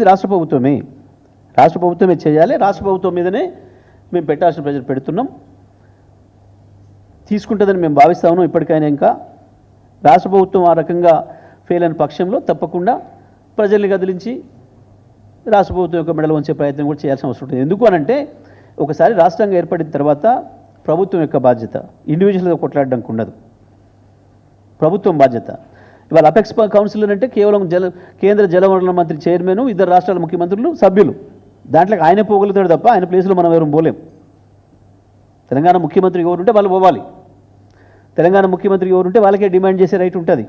రాష్ట్ర ప్రభుత్వమే చేయాలి. రాష్ట్ర ప్రభుత్వం మీదనే మేము పెట్టాల్సిన ప్రెజర్ పెడుతున్నాం. తీసుకుంటుందని మేము భావిస్తా ఉన్నాం. ఇప్పటికైనా ఇంకా రాష్ట్ర ప్రభుత్వం ఆ రకంగా ఫెయిల్ అయిన పక్షంలో తప్పకుండా ప్రజల్ని కదిలించి రాష్ట్ర ప్రభుత్వం యొక్క మెడలు వంచే ప్రయత్నం కూడా చేయాల్సిన అవసరం ఉంటుంది. ఎందుకు అనంటే ఒకసారి రాష్ట్రంగా ఏర్పడిన తర్వాత ప్రభుత్వం యొక్క బాధ్యత ఇండివిజువల్గా కొట్లాడడానికి ఉండదు. ప్రభుత్వం బాధ్యత. ఇవాళ అపెక్స్ కౌన్సిల్ అంటే కేవలం కేంద్ర జలవనరుల మంత్రి చైర్మన్, ఇద్దరు రాష్ట్రాల ముఖ్యమంత్రులు సభ్యులు. దాంట్లో ఆయన పోగలుగుతాడు తప్ప ఆయన ప్లేస్లో మనం ఎవరు పోలేం. తెలంగాణ ముఖ్యమంత్రి ఎవరుంటే వాళ్ళు పోవాలి. తెలంగాణ ముఖ్యమంత్రి ఎవరుంటే వాళ్ళకే డిమాండ్ చేసే రైట్ ఉంటుంది.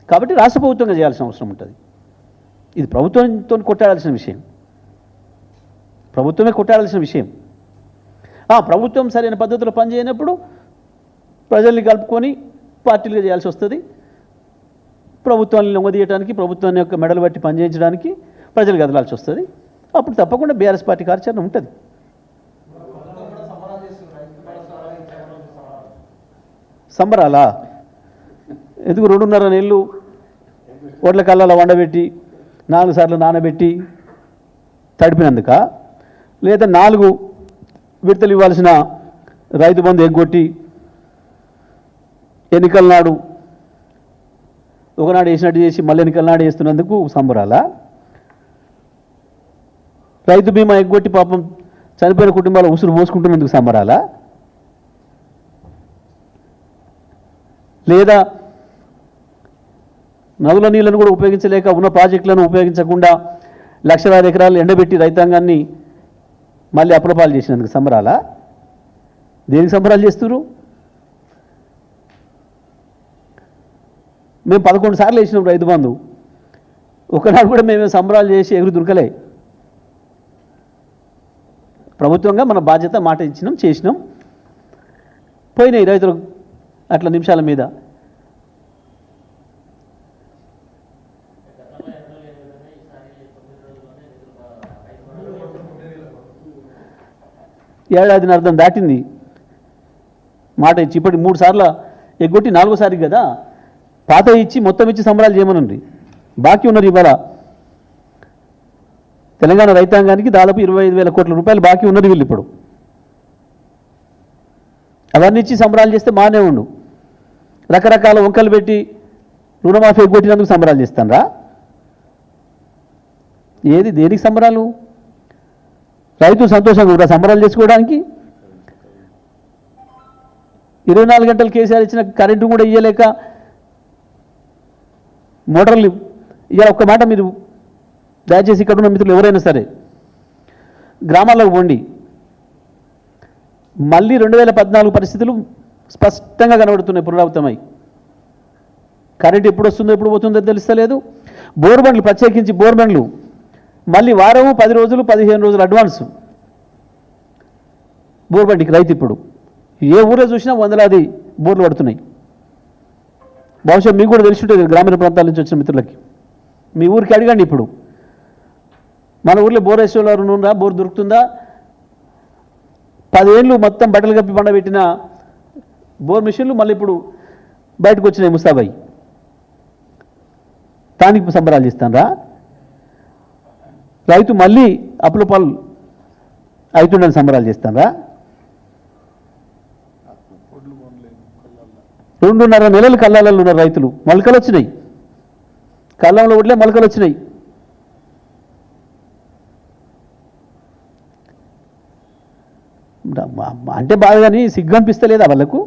కాబట్టి రాష్ట్ర ప్రభుత్వంగా చేయాల్సిన అవసరం ఉంటుంది. ఇది ప్రభుత్వంతో కొట్టాడాల్సిన విషయం, ప్రభుత్వమే కొట్టాడాల్సిన విషయం. ప్రభుత్వం సరైన పద్ధతిలో పనిచేయనప్పుడు ప్రజల్ని కలుపుకొని పార్టీలుగా చేయాల్సి వస్తుంది. ప్రభుత్వాన్ని లొంగదీయడానికి, ప్రభుత్వాన్ని యొక్క మెడలు బట్టి పనిచేయించడానికి ప్రజలు కదలాల్సి వస్తుంది. అప్పుడు తప్పకుండా బీఆర్ఎస్ పార్టీ కార్యాచరణ ఉంటుంది. సంబరాలా? ఎందుకు 2.5 నెలలు ఓట్ల కళ్ళలో వండబెట్టి 4 సార్లు నానబెట్టి తడిపినందుక, లేదా 4 విడతలు ఇవ్వాల్సిన రైతు బంధు ఎగ్గొట్టి ఎన్నికల నాడు ఒకనాడు వేసినట్టు చేసి మళ్ళీ ఎన్నికల నాడు వేస్తున్నందుకు సంబరాలా? రైతు బీమా ఎగ్గొట్టి పాపం చనిపోయిన కుటుంబాలు ఉసురు పోసుకుంటున్నందుకు సంబరాలా? లేదా నదుల నీళ్లను కూడా ఉపయోగించలేక ఉన్న ప్రాజెక్టులను ఉపయోగించకుండా లక్షలాది ఎకరాలు ఎండబెట్టి రైతాంగాన్ని మళ్ళీ అప్రపాలు చేసినందుకు సంబరాలా? దేనికి సంబరాలు చేస్తున్నారు? మేము 11 సార్లు వేసినాం రైతు బంధు. ఒకనాడు కూడా మేము సంబరాలు చేసి ఎగురు దొరకలే. ప్రభుత్వంగా మన బాధ్యత మాట ఇచ్చినాం, చేసినాం. పోయినాయి రైతులు అట్లా నిమిషాల మీద. ఏడాదిని అర్థం దాటింది మాట ఇచ్చి. ఇప్పటి 3 సార్లు ఎగ్గొట్టి 4వ కదా. పాత ఇచ్చి మొత్తం ఇచ్చి సంబరాలు చేయమనండి. బాకీ ఉన్నారు. ఇవాళ తెలంగాణ రైతాంగానికి దాదాపు 25,000 కోట్ల రూపాయలు బాకీ ఉన్నది వీళ్ళు. ఇప్పుడు అవన్నీ ఇచ్చి సంబరాలు చేస్తే మానే ఉండు. రకరకాల వంకలు పెట్టి రుణమాఫీ ఎగ్గొట్టినందుకు సంబరాలు చేస్తానరా? ఏది దేనికి సంబరాలు? రైతు సంతోషంగా కూడా సంబరాలు చేసుకోవడానికి 24 గంటలు కేసీఆర్ ఇచ్చిన కరెంటు కూడా ఇవ్వలేక మోటార్లు. ఇవాళ ఒక్క మాట మీరు దయచేసి ఇక్కడ ఉన్న మిత్రులు ఎవరైనా సరే గ్రామాల్లోకి పోండి. మళ్ళీ 2014 పరిస్థితులు స్పష్టంగా కనబడుతున్నాయి, పునరావృతమై. కరెంట్ ఎప్పుడు వస్తుందో ఎప్పుడు పోతుందో తెలుస్తలేదు. బోర్బండ్లు, ప్రత్యేకించి బోర్బండ్లు మళ్ళీ వారము 10 రోజులు 15 రోజులు అడ్వాన్స్ బోర్బండికి రైతు. ఇప్పుడు ఏ ఊరే చూసినా వందలాది బోర్లు పడుతున్నాయి. బహుశా మీకు కూడా తెలిసి ఉంటుంది గ్రామీణ ప్రాంతాల నుంచి వచ్చిన మిత్రులకి. మీ ఊరికి అడగండి. ఇప్పుడు మన ఊర్లో బోర్ వేసేవాళ్ళు ఉన్నారా? బోర్ దొరుకుతుందా? 10 ఏళ్ళు మొత్తం బట్టలు కప్పి పండబెట్టిన బోర్ మిషన్లు మళ్ళీ ఇప్పుడు బయటకు వచ్చినాయి ముస్తాబాయి. దానికి సంబరాలు చేస్తానరా? రైతు మళ్ళీ అప్పుల పాలు అవుతుండని సంబరాలు చేస్తానరా? 2.5 నెలలు కళ్ళాలలో ఉన్నారు రైతులు. మొలకలు వచ్చినాయి, కళ్ళంలో ఒడ్లే మొలకలు వచ్చినాయి. అంటే బాధ కానీ సిగ్గు అనిపిస్తలేదా వాళ్ళకు?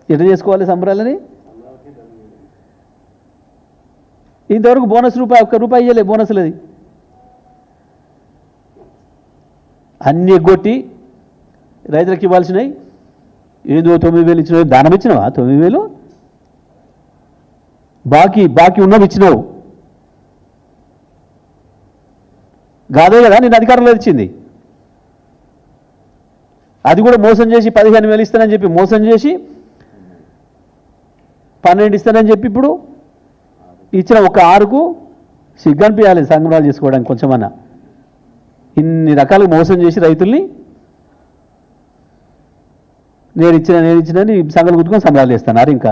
ఎట్లా చేసుకోవాలి సంబరాలని? ఇంతవరకు బోనస్ ₹1 ఇయ్యలే. బోనస్లది అన్నీ ఎగ్గొట్టి రైతులకు ఇవ్వాల్సినవి ఏదో 9,000 ఇచ్చినావు. దానం ఇచ్చినావా? 9,000 బాకీ ఉన్నవి ఇచ్చినావు కాదే కదా నేను అధికారంలో ఇచ్చింది. అది కూడా మోసం చేసి 15,000 ఇస్తానని చెప్పి మోసం చేసి 12 ఇస్తానని చెప్పి ఇప్పుడు ఇచ్చిన ఒక 6కు సిగ్గు అనిపించాలి సంబరాలు చేసుకోవడానికి కొంచెమన్నా. ఇన్ని రకాలుగా మోసం చేసి రైతుల్ని నేను ఇచ్చిన సంగలు గుర్తుకొని సంబరాలు చేస్తున్నారు. ఇంకా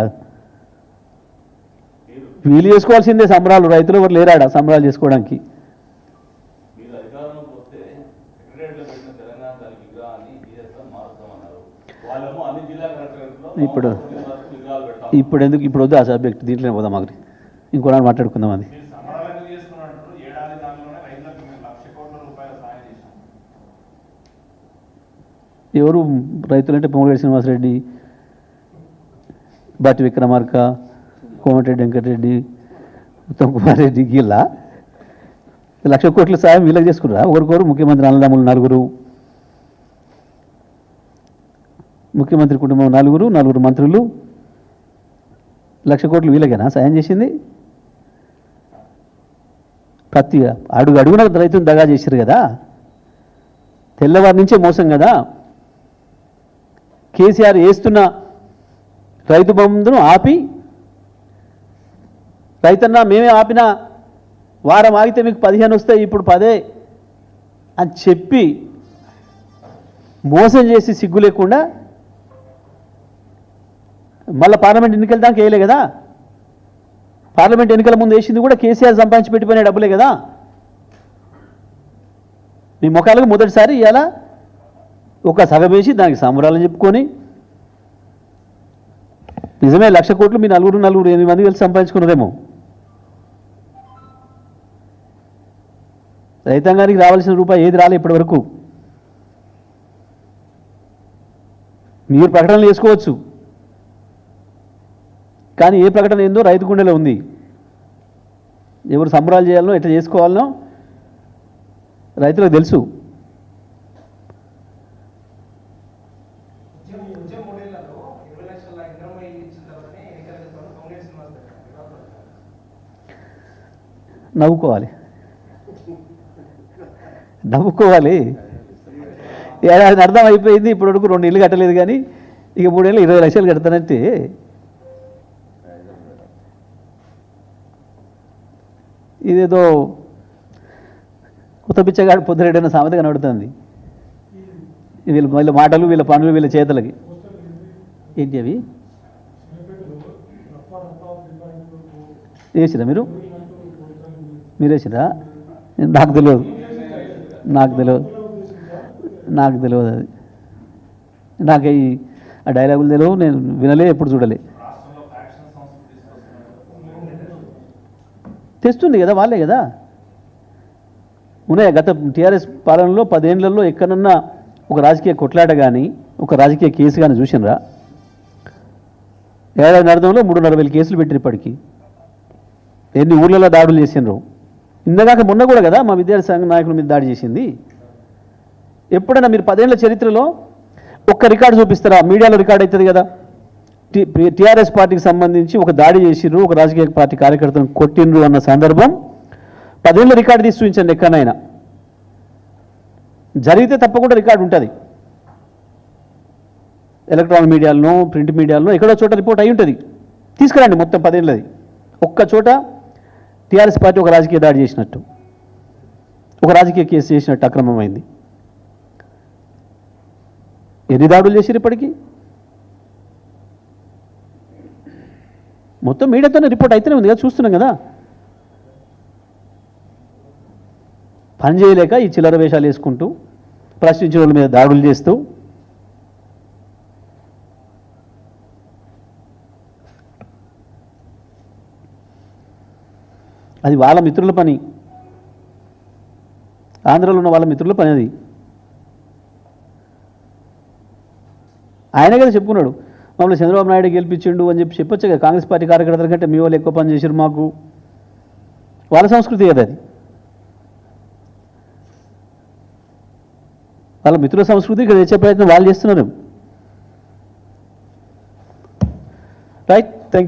వీళ్ళు చేసుకోవాల్సిందే సంబరాలు, రైతులు ఎవరు లేరాడా సంబరాలు చేసుకోవడానికి. ఇప్పుడు ఇప్పుడు ఎందుకు ఇప్పుడు వద్దు ఆ సబ్జెక్ట్, దీంట్లోనే పోదాం మాకు ఇంకో నాడు మాట్లాడుకుందాం. అది ఎవరు రైతులంటే పొంగులేటి శ్రీనివాసరెడ్డి, బట్టి విక్రమార్క, కోమటిరెడ్డి వెంకటరెడ్డి, ఉత్తమ్ కుమార్ రెడ్డి, గీళ్ళ 1,00,000 కోట్ల సాయం వీళ్ళకి చేసుకున్నారా? ఒకరికొకరు ముఖ్యమంత్రి అన్నదమ్ములు 4, ముఖ్యమంత్రి కుటుంబం 4 మంత్రులు, 1,00,000 కోట్లు వీళ్ళకేనా సాయం చేసింది? ప్రతి అడుగున రైతును దగా చేశారు కదా, తెల్లవారి నుంచే మోసం కదా. కేసీఆర్ వేస్తున్న రైతు బంధును ఆపి, రైతన్నా మేమే ఆపినా వారం ఆగితే మీకు 15 వస్తాయి, ఇప్పుడు 10 అని చెప్పి మోసం చేసి సిగ్గు లేకుండా మళ్ళీ పార్లమెంట్ ఎన్నికల దాకా వేయలే కదా. పార్లమెంట్ ఎన్నికల ముందు వేసింది కూడా కేసీఆర్ సంపాదించి పెట్టిపోయిన డబ్బులే కదా. మీ ముఖాలకు మొదటిసారి ఇవాళ ఒక సగం వేసి దానికి సంబరాలను చెప్పుకొని, నిజమే 1,00,000 కోట్లు మీ 8 మంది కలిసి సంపాదించుకున్నారేమో. రైతాంగానికి రావాల్సిన రూపాయి ఏది రాలే ఇప్పటి వరకు. మీరు ప్రకటనలు చేసుకోవచ్చు, కానీ ఏ ప్రకటన ఏందో రైతు గుండెలో ఉంది. ఎవరు సంబరాలు చేయాలనో ఎట్లా చేసుకోవాలనో రైతులకు తెలుసు. నవ్వుకోవాలి. ఏడాది అర్థం అయిపోయింది, ఇప్పుడు వరకు 2 ఇళ్ళు కట్టలేదు, కానీ ఇక 3 ఏళ్ళు 20 లక్షలు కడతానంటే ఇదేదో కొత్త పిచ్చగాడు పొద్దురెడ్డి సామెత కనబడుతుంది. వీళ్ళ మాటలు, వీళ్ళ పనులు, వీళ్ళ చేతలకి. ఏంటి అవి వేసిరా మీరు వేసిరా? నాకు తెలియదు అది. నాకు ఆ డైలాగులు తెలియవు, నేను వినలే, ఎప్పుడు చూడలే. తెస్తుంది కదా, వాళ్ళే కదా. ఉన్నాయి గత టీఆర్ఎస్ పాలనలో 10 ఏళ్లలో ఎక్కడన్నా ఒక రాజకీయ కొట్లాట కానీ ఒక రాజకీయ కేసు కానీ చూసినరా? ఏడాది అర్థంలో 3,500 కేసులు పెట్టిన ఇప్పటికీ. ఎన్ని ఊర్లలో దాడులు చేసినారు. ఇందాక మొన్న కూడా కదా మా విద్యార్థి సంఘ నాయకుల మీద దాడి చేసింది. ఎప్పుడైనా మీరు 10 ఏళ్ల చరిత్రలో ఒక్క రికార్డు చూపిస్తారా? మీడియాలో రికార్డ్ అవుతుంది కదా, టీఆర్ఎస్ పార్టీకి సంబంధించి ఒక దాడి చేసిర్రు, ఒక రాజకీయ పార్టీ కార్యకర్తను కొట్టిండ్రు అన్న సందర్భం 10 ఏళ్ళ రికార్డు తీసి చూపించండి ఎక్కడైనా. జరిగితే తప్పకుండా రికార్డు ఉంటుంది. ఎలక్ట్రానిక్ మీడియాలను, ప్రింట్ మీడియాలను ఎక్కడో చోట రిపోర్ట్ అయి ఉంటుంది. తీసుకురండి మొత్తం 10 ఏళ్ళది. ఒక్క చోట టీఆర్ఎస్ పార్టీ ఒక రాజకీయ దాడి చేసినట్టు, ఒక రాజకీయ కేసు చేసినట్టు అక్రమమైంది. ఎన్ని దాడులు చేసిరు ఇప్పటికీ? మొత్తం మీడియాతోనే రిపోర్ట్ అయితేనే ఉంది కదా, చూస్తున్నాం కదా. పని చేయలేక ఈ చిల్లర వేషాలు వేసుకుంటూ ప్రశ్నించిన వాళ్ళ మీద దాడులు చేస్తూ అది వాళ్ళ మిత్రుల పని, ఆంధ్రలో ఉన్న వాళ్ళ మిత్రుల పని అది. ఆయనే కదా చెప్పుకున్నాడు, మమ్మల్ని చంద్రబాబు నాయుడు గెలిపించిండు అని చెప్పొచ్చు కదా. కాంగ్రెస్ పార్టీ కార్యకర్తల కంటే మీ వాళ్ళు ఎక్కువ పని చేశారు మాకు. వాళ్ళ సంస్కృతి కదా అది, వాళ్ళ మిత్రుల సంస్కృతి ఇక్కడ తెచ్చే ప్రయత్నం వాళ్ళు చేస్తున్నారు. Right, thank you.